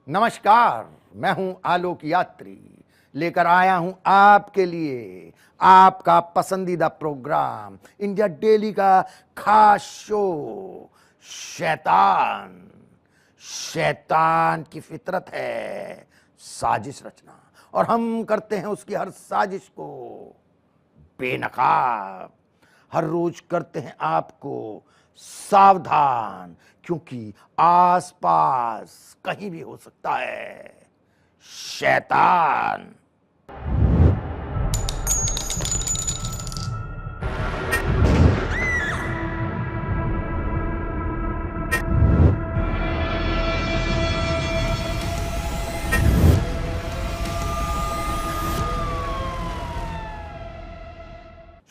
नमस्कार, मैं हूं आलोक यात्री, लेकर आया हूं आपके लिए आपका पसंदीदा प्रोग्राम इंडिया डेली का खास शो शैतान। शैतान की फितरत है साजिश रचना, और हम करते हैं उसकी हर साजिश को बेनकाब। हर रोज करते हैं आपको सावधान, क्योंकि आसपास कहीं भी हो सकता है शैतान।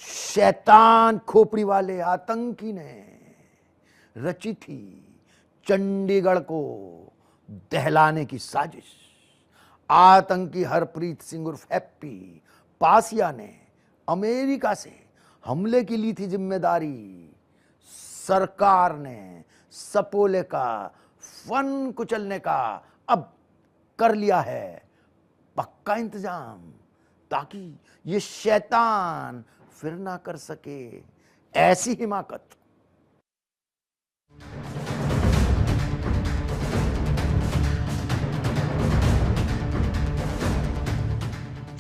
शैतान खोपड़ी वाले आतंकी ने रची थी चंडीगढ़ को दहलाने की साजिश। आतंकी हरप्रीत सिंह उर्फ हैप्पी पासिया ने अमेरिका से हमले की ली थी जिम्मेदारी। सरकार ने सपोले का फन कुचलने का अब कर लिया है पक्का इंतजाम, ताकि ये शैतान फिर ना कर सके ऐसी हिमाकत।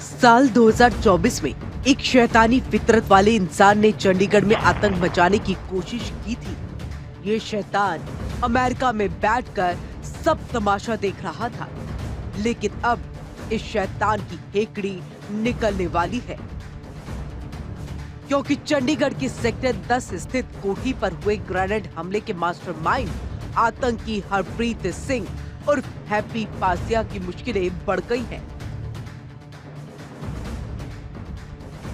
साल 2024 में एक शैतानी फितरत वाले इंसान ने चंडीगढ़ में आतंक मचाने की कोशिश की थी। ये शैतान अमेरिका में बैठकर सब तमाशा देख रहा था, लेकिन अब इस शैतान की हेकड़ी निकलने वाली है, क्योंकि चंडीगढ़ की सेक्टर 10 स्थित कोठी पर हुए ग्रेनेड हमले के मास्टरमाइंड आतंकी हरप्रीत सिंह उर्फ हैप्पी पासिया की मुश्किलें बढ़ गई हैं।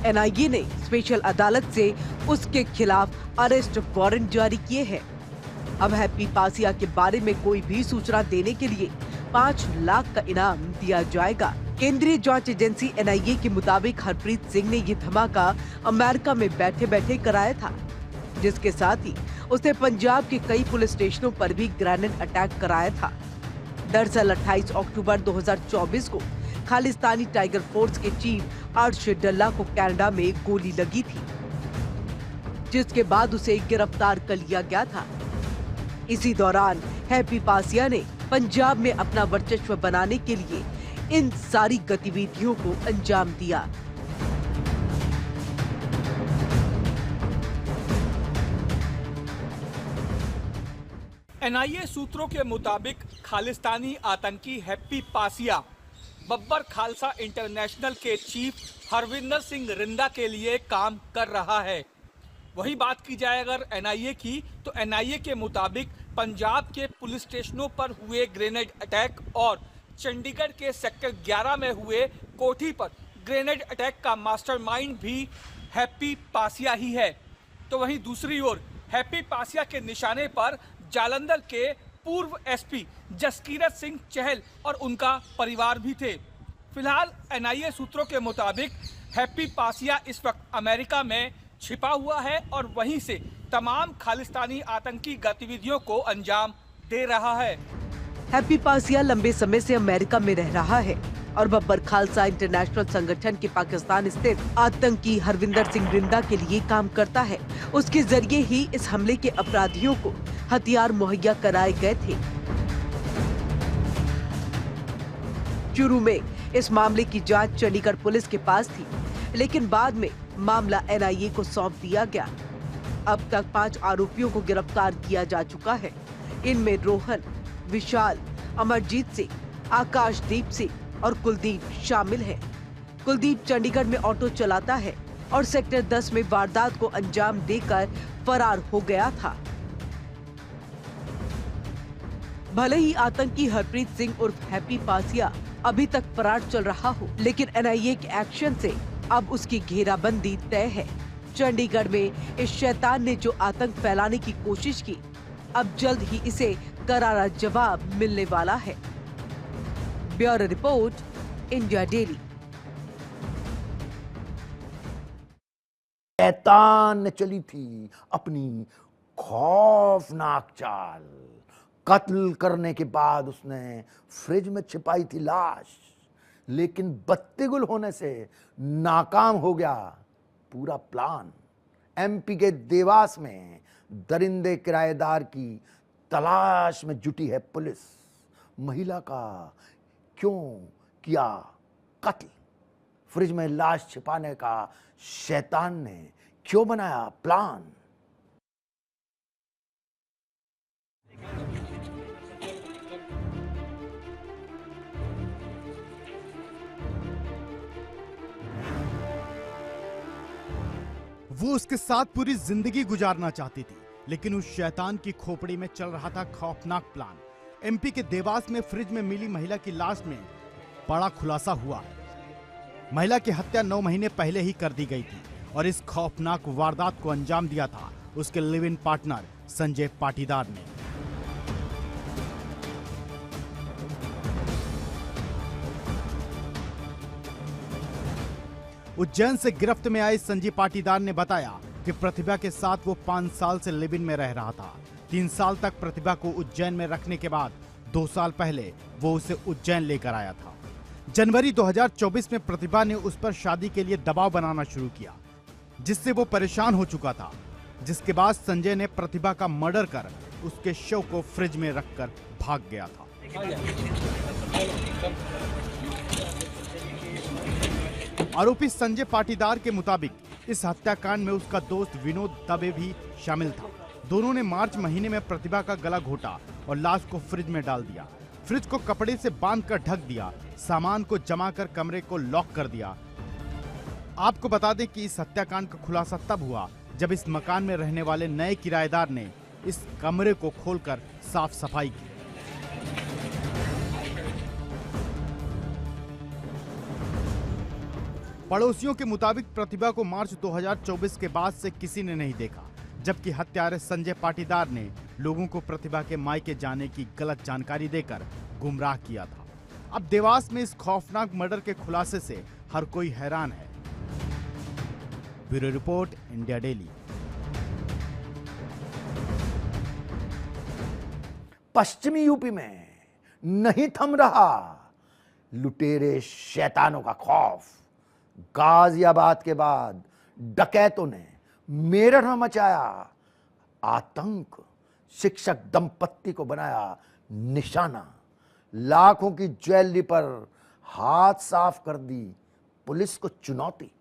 एनआईए ने स्पेशल अदालत से उसके खिलाफ अरेस्ट वारंट जारी किए हैं। अब हैप्पी पासिया के बारे में कोई भी सूचना देने के लिए 5 लाख का इनाम दिया जाएगा। केंद्रीय जांच एजेंसी एनआईए के मुताबिक हरप्रीत सिंह ने ये धमाका अमेरिका में बैठे बैठे कराया था, जिसके साथ ही उसने पंजाब के कई पुलिस स्टेशनों पर भी ग्रेनेड अटैक कराया था। दरअसल 28 अक्टूबर 2024 को खालिस्तानी टाइगर फोर्स के चीफ अर्श डल्ला को कनाडा में गोली लगी थी, जिसके बाद उसे गिरफ्तार कर लिया गया था। इसी दौरान हैप्पी पासिया ने पंजाब में अपना वर्चस्व बनाने के लिए इन सारी गतिविधियों को अंजाम दिया। एनआईए सूत्रों के मुताबिक खालिस्तानी आतंकी हैप्पी पासिया बब्बर खालसा इंटरनेशनल के चीफ हरविंदर सिंह रिंदा के लिए काम कर रहा है। वही बात की जाए अगर एनआईए की, तो एनआईए के मुताबिक पंजाब के पुलिस स्टेशनों पर हुए ग्रेनेड अटैक और चंडीगढ़ के सेक्टर 11 में हुए कोठी पर ग्रेनेड अटैक का मास्टरमाइंड भी हैप्पी पासिया ही है। तो वहीं दूसरी ओर हैप्पी पासिया के निशाने पर जालंधर के पूर्व एसपी जसकीरत सिंह चहल और उनका परिवार भी थे। फिलहाल एनआईए सूत्रों के मुताबिक हैप्पी पासिया इस वक्त अमेरिका में छिपा हुआ है और वहीं से तमाम खालिस्तानी आतंकी गतिविधियों को अंजाम दे रहा है। हैप्पी पासिया लंबे समय से अमेरिका में रह रहा है और बब्बर खालसा इंटरनेशनल संगठन के पाकिस्तान स्थित आतंकी हरविंदर सिंह रिंदा के लिए काम करता है। उसके जरिए ही इस हमले के अपराधियों को हथियार मुहैया कराए गए थे। शुरू में इस मामले की जांच चंडीगढ़ पुलिस के पास थी, लेकिन बाद में मामला एनआईए को सौंप दिया गया। अब तक 5 आरोपियों को गिरफ्तार किया जा चुका है। इनमें रोहन, विशाल, अमरजीत सिंह, आकाशदीप सिंह और कुलदीप शामिल है। कुलदीप चंडीगढ़ में ऑटो चलाता है और सेक्टर 10 में वारदात को अंजाम देकर फरार हो गया था। भले ही आतंकी हरप्रीत सिंह उर्फ हैप्पी पासिया अभी तक फरार चल रहा हो, लेकिन एनआईए के एक्शन से अब उसकी घेराबंदी तय है। चंडीगढ़ में इस शैतान ने जो आतंक फैलाने की कोशिश की, अब जल्द ही इसे करारा जवाब मिलने वाला है। Bureau report, India daily. शैतान ने चली थी अपनी खौफनाक चाल। कत्ल करने के बाद उसने फ्रिज में छिपाई थी लाश, लेकिन बत्ती गुल होने से नाकाम हो गया पूरा प्लान। एमपी के देवास में दरिंदे किराएदार की तलाश में जुटी है पुलिस। महिला का क्यों किया कत्ल? फ्रिज में लाश छिपाने का शैतान ने क्यों बनाया प्लान? वो उसके साथ पूरी जिंदगी गुजारना चाहती थी, लेकिन उस शैतान की खोपड़ी में चल रहा था खौफनाक प्लान। एमपी के देवास में फ्रिज में मिली महिला की लाश में बड़ा खुलासा हुआ है। महिला की हत्या 9 महीने पहले ही कर दी गई थी और इस खौफनाक वारदात को अंजाम दिया था उसके live in partner Sanjay Patidar ने। उज्जैन से गिरफ्त में आए संजय पाटीदार ने बताया कि प्रतिभा के साथ वो 5 साल से लिव इन में रह रहा था। 3 साल तक प्रतिभा को उज्जैन में रखने के बाद 2 साल पहले वो उसे उज्जैन लेकर आया था। जनवरी 2024 में प्रतिभा ने उस पर शादी के लिए दबाव बनाना शुरू किया, जिससे वो परेशान हो चुका था। जिसके बाद संजय ने प्रतिभा का मर्डर कर उसके शव को फ्रिज में रखकर भाग गया था। आरोपी संजय पाटीदार के मुताबिक इस हत्याकांड में उसका दोस्त विनोद दबे भी शामिल था। दोनों ने मार्च महीने में प्रतिभा का गला घोटा और लाश को फ्रिज में डाल दिया। फ्रिज को कपड़े से बांधकर ढक दिया, सामान को जमा कर कमरे को लॉक कर दिया। आपको बता दें कि इस हत्याकांड का खुलासा तब हुआ जब इस मकान में रहने वाले नए किराएदार ने इस कमरे को खोलकर साफ सफाई की। पड़ोसियों के मुताबिक प्रतिभा को मार्च 2024 के बाद से किसी ने नहीं देखा, जबकि हत्यारे संजय पाटीदार ने लोगों को प्रतिभा के मायके जाने की गलत जानकारी देकर गुमराह किया था। अब देवास में इस खौफनाक मर्डर के खुलासे से हर कोई हैरान है। Bureau report, India daily. पश्चिमी यूपी में नहीं थम रहा लुटेरे शैतानों का खौफ। गाजियाबाद के बाद डकैतों ने मेरठ में मचाया आतंक। शिक्षक दंपत्ति को बनाया निशाना। लाखों की ज्वेलरी पर हाथ साफ कर दी पुलिस को चुनौती,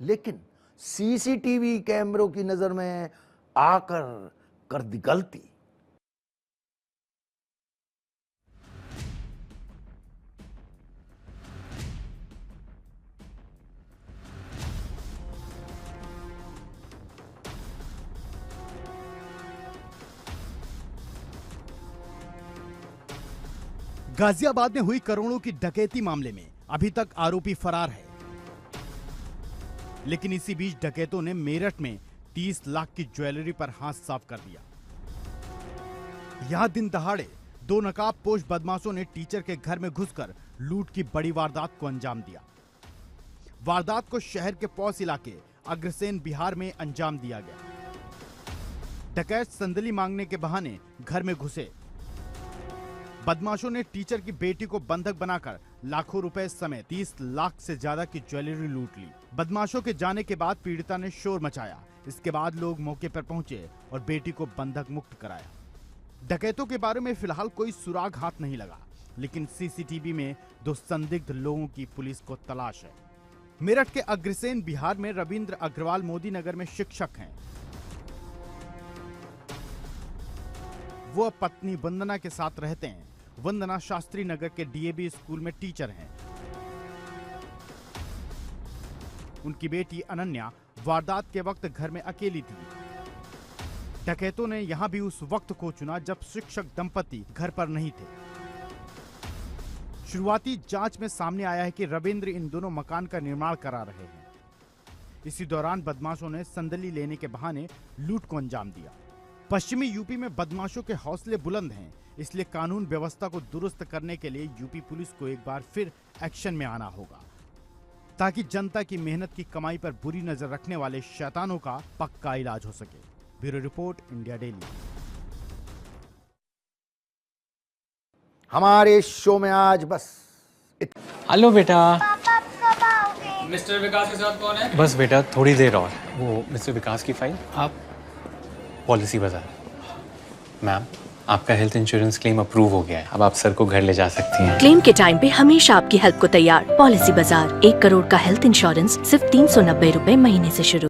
लेकिन सीसीटीवी कैमरों की नजर में आकर कर दी गलती। गाजियाबाद में हुई करोड़ों की डकैती मामले में अभी तक आरोपी फरार है, लेकिन इसी बीच डकैतों ने मेरठ में 30 लाख की ज्वेलरी पर हाथ साफ कर दिया। यहां दिन दहाड़े 2 नकाबपोश बदमाशों ने टीचर के घर में घुसकर लूट की बड़ी वारदात को अंजाम दिया। वारदात को शहर के पौस इलाके अग्रसेन बिहार में अंजाम दिया गया। डकैत संदली मांगने के बहाने घर में घुसे। बदमाशों ने टीचर की बेटी को बंधक बनाकर लाखों रुपए समेत 30 लाख से ज्यादा की ज्वेलरी लूट ली। बदमाशों के जाने के बाद पीड़िता ने शोर मचाया। इसके बाद लोग मौके पर पहुंचे और बेटी को बंधक मुक्त कराया। डकैतों के बारे में फिलहाल कोई सुराग हाथ नहीं लगा, लेकिन सीसीटीवी में 2 संदिग्ध लोगों की पुलिस को तलाश है। मेरठ के अग्रसेन बिहार में रविंद्र अग्रवाल मोदी नगर में शिक्षक हैं। वो अब पत्नी वंदना के साथ रहते हैं। वंदना शास्त्री नगर के डीएवी स्कूल में टीचर हैं। उनकी बेटी अनन्या वारदात के वक्त घर में अकेली थी। डकैतों ने यहां भी उस वक्त को चुना जब शिक्षक दंपति घर पर नहीं थे। शुरुआती जांच में सामने आया है कि रविंद्र इन दोनों मकान का निर्माण करा रहे हैं। इसी दौरान बदमाशों ने संदली लेने के बहाने लूट को अंजाम दिया। पश्चिमी यूपी में बदमाशों के हौसले बुलंद हैं, इसलिए कानून व्यवस्था को दुरुस्त करने के लिए यूपी पुलिस को एक बार फिर एक्शन में आना होगा, ताकि जनता की मेहनत की कमाई पर बुरी नजर रखने वाले शैतानों का पक्का इलाज हो सके। Bureau report, India daily. हमारे शो में आज बस हेलो बेटा। मिस्टर विकास के साथ कौन है? बस बेटा थोड़ी देर और। वो मिस्टर विकास की फाइल आप पॉलिसी बाजार। मैम आपका हेल्थ इंश्योरेंस क्लेम अप्रूव हो गया है, अब आप सर को घर ले जा सकती हैं। क्लेम के टाइम पे हमेशा आपकी हेल्प को तैयार। पॉलिसी बाजार, 1 करोड़ का हेल्थ इंश्योरेंस सिर्फ 390 रुपए महीने से शुरू।